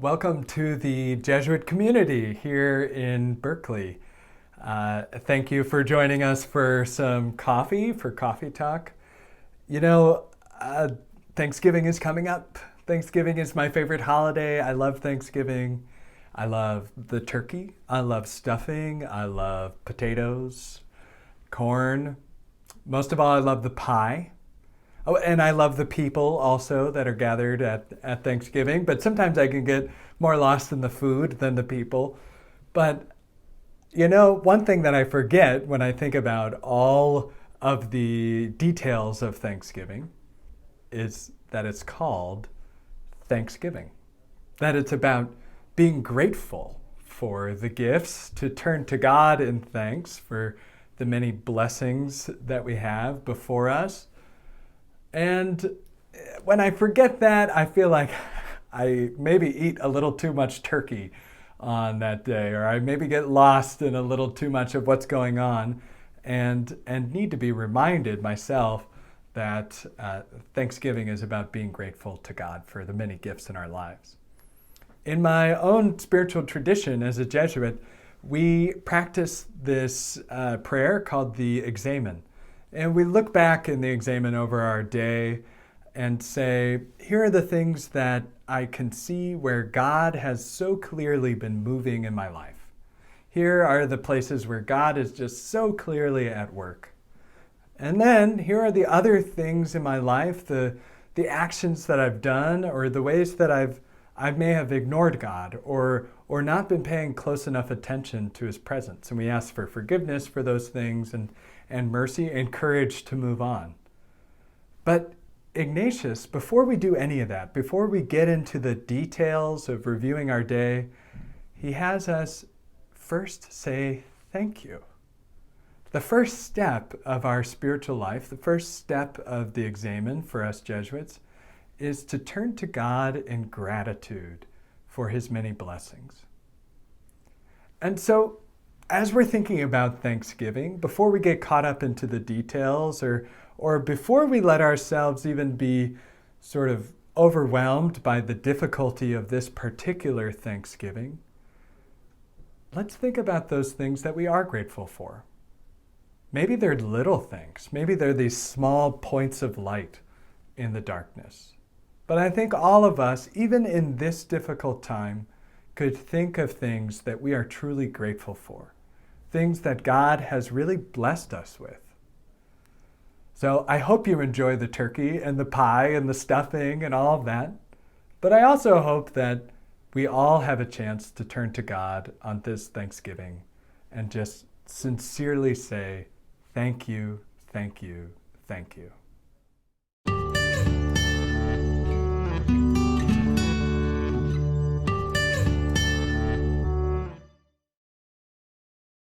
Welcome to the Jesuit community here in Berkeley. Thank you for joining us for some coffee, for coffee talk. You know, Thanksgiving is coming up. Thanksgiving is my favorite holiday. I love Thanksgiving. I love the turkey. I love stuffing. I love potatoes, corn. Most of all, I love the pie. Oh, and I love the people also that are gathered at Thanksgiving, but sometimes I can get more lost in the food than the people. But one thing that I forget when I think about all of the details of Thanksgiving is that it's called Thanksgiving. That it's about being grateful for the gifts, to turn to God in thanks for the many blessings that we have before us. And when I forget that, I feel like I maybe eat a little too much turkey on that day, or I maybe get lost in a little too much of what's going on, and need to be reminded myself that Thanksgiving is about being grateful to God for the many gifts in our lives. In my own spiritual tradition as a Jesuit, we practice this prayer called the Examen. And we look back in the Examen over our day and say, here are the things that I can see where God has so clearly been moving in my life. Here are the places where God is just so clearly at work. And then here are the other things in my life, the actions that I've done, or the ways that I may have ignored God or not been paying close enough attention to his presence. And we ask for forgiveness for those things and mercy and courage to move on. But Ignatius, before we do any of that, before we get into the details of reviewing our day, he has us first say thank you. The first step of our spiritual life, the first step of the Examen for us Jesuits, is to turn to God in gratitude for his many blessings. And so, as we're thinking about Thanksgiving, before we get caught up into the details, or before we let ourselves even be sort of overwhelmed by the difficulty of this particular Thanksgiving, let's think about those things that we are grateful for. Maybe they're little things. Maybe they're these small points of light in the darkness. But I think all of us, even in this difficult time, could think of things that we are truly grateful for, things that God has really blessed us with. So I hope you enjoy the turkey and the pie and the stuffing and all of that. But I also hope that we all have a chance to turn to God on this Thanksgiving and just sincerely say, thank you, thank you, thank you.